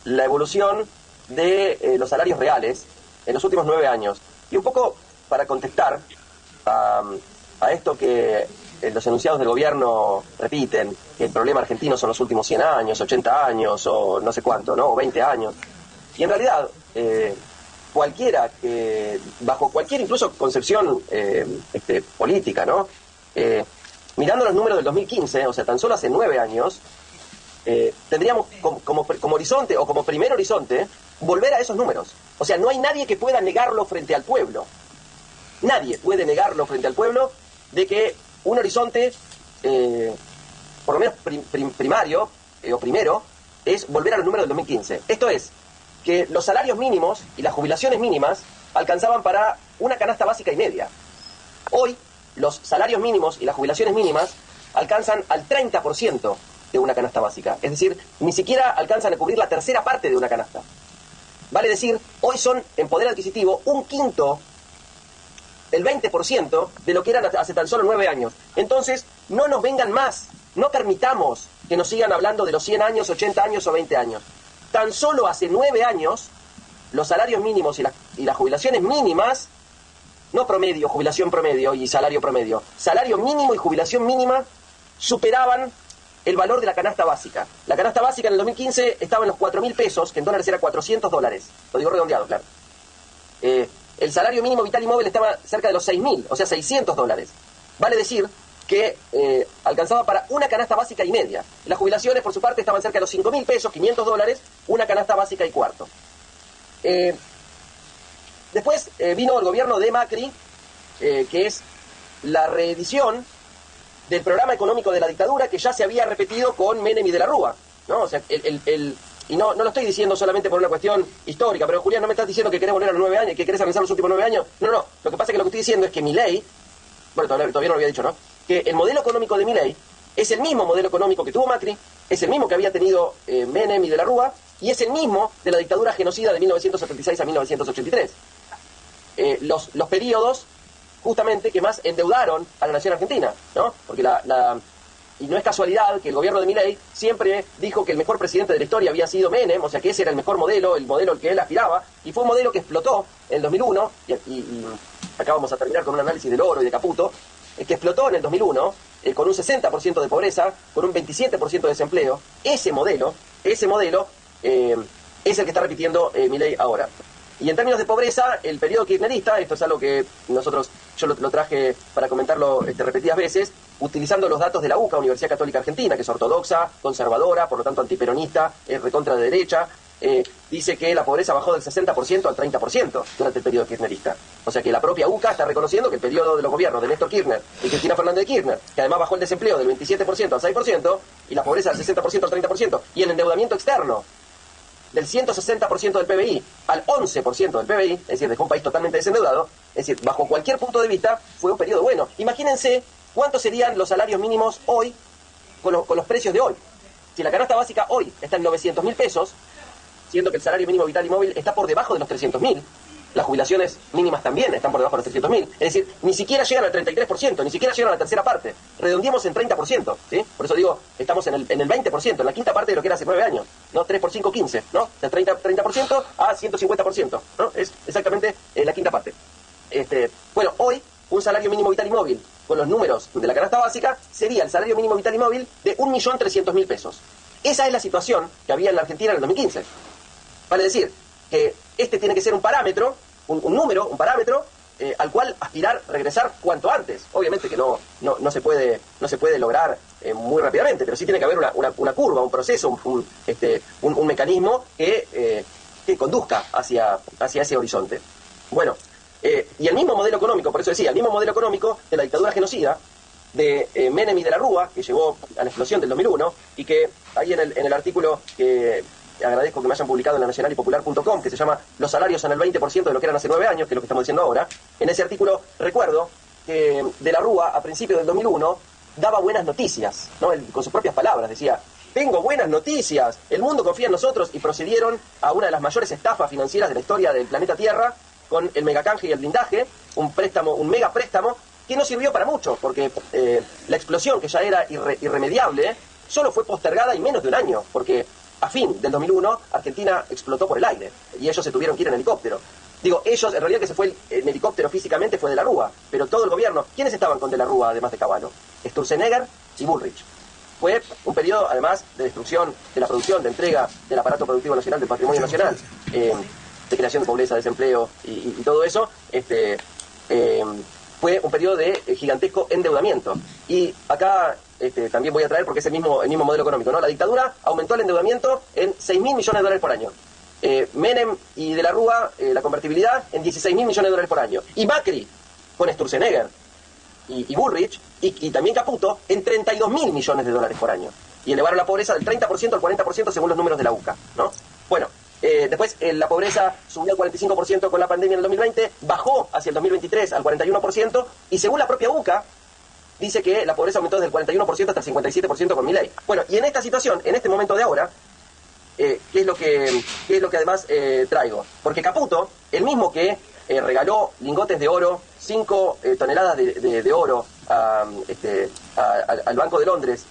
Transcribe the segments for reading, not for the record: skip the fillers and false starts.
la evolución de los salarios reales en los últimos 9 años. Y un poco para contestar a esto que los enunciados del gobierno repiten, que el problema argentino son los últimos 100 años, 80 años o no sé cuánto, ¿no? O 20 años. Y en realidad, cualquiera que, bajo cualquier incluso concepción política, ¿no? Mirando los números del 2015, o sea, tan solo hace 9 años, tendríamos como horizonte o como primer horizonte volver a esos números. O sea, no hay nadie que pueda negarlo frente al pueblo. Nadie puede negarlo frente al pueblo de que un horizonte, por lo menos primario o primero, es volver a los números del 2015. Esto es, que los salarios mínimos y las jubilaciones mínimas alcanzaban para una canasta básica y media. Hoy, los salarios mínimos y las jubilaciones mínimas alcanzan al 30% de una canasta básica. Es decir, ni siquiera alcanzan a cubrir la tercera parte de una canasta. Vale decir, hoy son en poder adquisitivo un quinto, el 20% de lo que eran hace tan solo 9 años. Entonces, no nos vengan más, no permitamos que nos sigan hablando de los 100 años, 80 años o 20 años. Tan solo hace 9 años, los salarios mínimos y las jubilaciones mínimas, no promedio, jubilación promedio y salario promedio, salario mínimo y jubilación mínima superaban el valor de la canasta básica. La canasta básica en el 2015 estaba en los 4.000 pesos, que en dólares era $400. Lo digo redondeado, claro. El salario mínimo vital y móvil estaba cerca de los 6.000, o sea, $600. Vale decir que alcanzaba para una canasta básica y media. Las jubilaciones, por su parte, estaban cerca de los 5.000 pesos, $500, una canasta básica y cuarto. Después vino el gobierno de Macri, que es la reedición del programa económico de la dictadura que ya se había repetido con Menem y de la Rúa, ¿no? O sea, y no lo estoy diciendo solamente por una cuestión histórica, pero Julián, no me estás diciendo que querés volver a los 9 años, que querés analizar los últimos 9 años. No, no, lo que pasa es que lo que estoy diciendo es que Milei, bueno, todavía no lo había dicho, ¿no? Que el modelo económico de Milei es el mismo modelo económico que tuvo Macri, es el mismo que había tenido Menem y de la Rúa, y es el mismo de la dictadura genocida de 1976 a 1983. Los periodos justamente que más endeudaron a la nación argentina, ¿no? Porque y no es casualidad que el gobierno de Milei siempre dijo que el mejor presidente de la historia había sido Menem, o sea que ese era el mejor modelo, el modelo al que él aspiraba, y fue un modelo que explotó en el 2001, y acá vamos a terminar con un análisis del oro y de Caputo, que explotó en el 2001, con un 60% de pobreza, con un 27% de desempleo. Ese modelo es el que está repitiendo Milei ahora. Y en términos de pobreza, el periodo kirchnerista, esto es algo que yo lo traje para comentarlo repetidas veces, utilizando los datos de la UCA, Universidad Católica Argentina, que es ortodoxa, conservadora, por lo tanto antiperonista, recontra de derecha, dice que la pobreza bajó del 60% al 30% durante el periodo kirchnerista. O sea que la propia UCA está reconociendo que el periodo de los gobiernos de Néstor Kirchner y Cristina Fernández de Kirchner, que además bajó el desempleo del 27% al 6%, y la pobreza del 60% al 30%, y el endeudamiento externo del 160% del PBI al 11% del PBI, es decir, dejó un país totalmente desendeudado, es decir, bajo cualquier punto de vista, fue un periodo bueno. Imagínense cuántos serían los salarios mínimos hoy con los precios de hoy. Si la canasta básica hoy está en 900.000 pesos, siendo que el salario mínimo vital y móvil está por debajo de los 300.000, las jubilaciones mínimas también están por debajo de los 300.000, es decir, ni siquiera llegan al 33%, ni siquiera llegan a la tercera parte, redondeemos en 30%, ¿sí? Por eso digo, estamos en el 20%, en la quinta parte de lo que era hace 9 años, ¿no? 3 por 5, 15, ¿no? De 30% a 150%, ¿no? Es exactamente la quinta parte. Bueno, hoy, un salario mínimo vital y móvil, con los números de la canasta básica, sería el salario mínimo vital y móvil de 1.300.000 pesos. Esa es la situación que había en la Argentina en el 2015. Vale decir, que este tiene que ser un parámetro, un parámetro al cual aspirar regresar cuanto antes. Obviamente que no se puede lograr muy rápidamente, pero sí tiene que haber una curva, un proceso, un mecanismo que conduzca hacia ese horizonte. Bueno, y el mismo modelo económico, por eso decía, el mismo modelo económico de la dictadura genocida de Menem y de la Rúa, que llevó a la explosión del 2001, y que ahí en el artículo que agradezco que me hayan publicado en la nacionalypopular.com, que se llama Los salarios son el 20% de lo que eran hace 9 años, que es lo que estamos diciendo ahora. En ese artículo recuerdo que de la Rúa, a principios del 2001, daba buenas noticias, ¿no? Él, con sus propias palabras, decía: tengo buenas noticias, el mundo confía en nosotros, y procedieron a una de las mayores estafas financieras de la historia del planeta Tierra, con el megacanje y el blindaje, un mega préstamo, que no sirvió para mucho, porque la explosión, que ya era irremediable, solo fue postergada en menos de un año, porque a fin del 2001, Argentina explotó por el aire y ellos se tuvieron que ir en helicóptero. Digo, ellos, en realidad que se fue en helicóptero físicamente fue De la Rúa, pero todo el gobierno, ¿quiénes estaban con De la Rúa además de Cavallo? Sturzenegger y Bullrich. Fue un periodo, además, de destrucción de la producción, de entrega del aparato productivo nacional, del patrimonio nacional, de creación de pobreza, desempleo y todo eso. Fue un periodo de gigantesco endeudamiento. Y acá también voy a traer, porque es el mismo modelo económico, ¿no? La dictadura aumentó el endeudamiento en 6.000 millones de dólares por año. Menem y De la Rúa, la convertibilidad, en 16.000 millones de dólares por año. Y Macri, con Sturzenegger y Bullrich, y también Caputo, en 32.000 millones de dólares por año. Y elevaron la pobreza del 30% al 40% según los números de la UCA, ¿no? Bueno, después la pobreza subió al 45% con la pandemia en el 2020, bajó hacia el 2023 al 41%, y según la propia UCA, dice que la pobreza aumentó desde el 41% hasta el 57% con Milei. Bueno, y en esta situación, en este momento de ahora, ¿qué es lo que además traigo? Porque Caputo, el mismo que regaló lingotes de oro, 5 toneladas de oro al Banco de Londres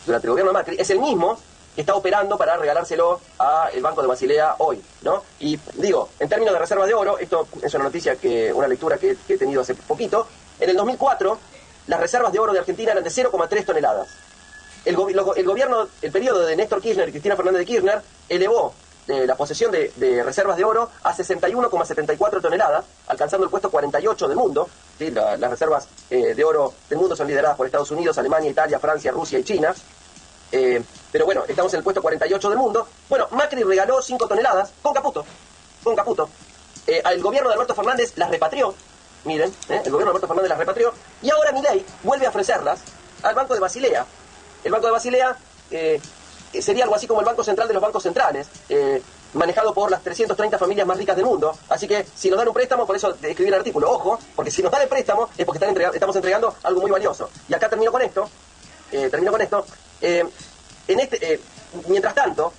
durante el gobierno de Macri, es el mismo que está operando para regalárselo al Banco de Basilea hoy, ¿no? Y digo, en términos de reservas de oro, esto es una noticia, una lectura que he tenido hace poquito, en el 2004 las reservas de oro de Argentina eran de 0,3 toneladas. El gobierno, el periodo de Néstor Kirchner y Cristina Fernández de Kirchner, elevó la posesión de reservas de oro a 61,74 toneladas, alcanzando el puesto 48 del mundo. ¿Sí? Las reservas de oro del mundo son lideradas por Estados Unidos, Alemania, Italia, Francia, Rusia y China. Pero bueno, estamos en el puesto 48 del mundo. Bueno, Macri regaló 5 toneladas con Caputo. El gobierno de Alberto Fernández las repatrió. Miren, el gobierno de Alberto Fernández las repatrió. Y ahora Milei vuelve a ofrecerlas al Banco de Basilea. El Banco de Basilea sería algo así como el Banco Central de los bancos centrales, manejado por las 330 familias más ricas del mundo. Así que si nos dan un préstamo, por eso escribí el artículo, ojo, porque si nos dan el préstamo es porque estamos entregando algo muy valioso. Y acá termino con esto. Mientras tanto,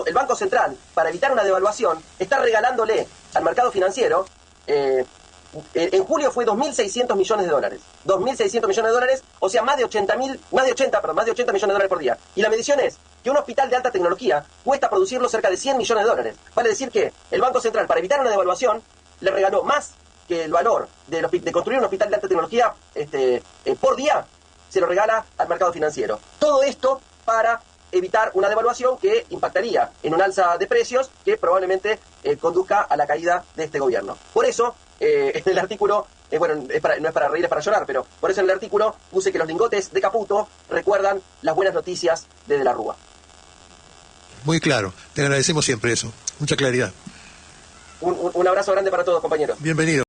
el Banco Central, para evitar una devaluación, está regalándole al mercado financiero, en julio fue 2.600 millones de dólares. 2.600 millones de dólares, o sea, más de 80 millones de dólares por día. Y la medición es que un hospital de alta tecnología cuesta producirlo cerca de 100 millones de dólares. Vale decir que el Banco Central, para evitar una devaluación, le regaló más que el valor de construir un hospital de alta tecnología por día, se lo regala al mercado financiero. Todo esto para evitar una devaluación que impactaría en un alza de precios que probablemente conduzca a la caída de este gobierno. Por eso, en el artículo, no es para reír, es para llorar, pero por eso en el artículo puse que los lingotes de Caputo recuerdan las buenas noticias de la Rúa. Muy claro, te agradecemos siempre eso, mucha claridad. Un abrazo grande para todos, compañeros. Bienvenido.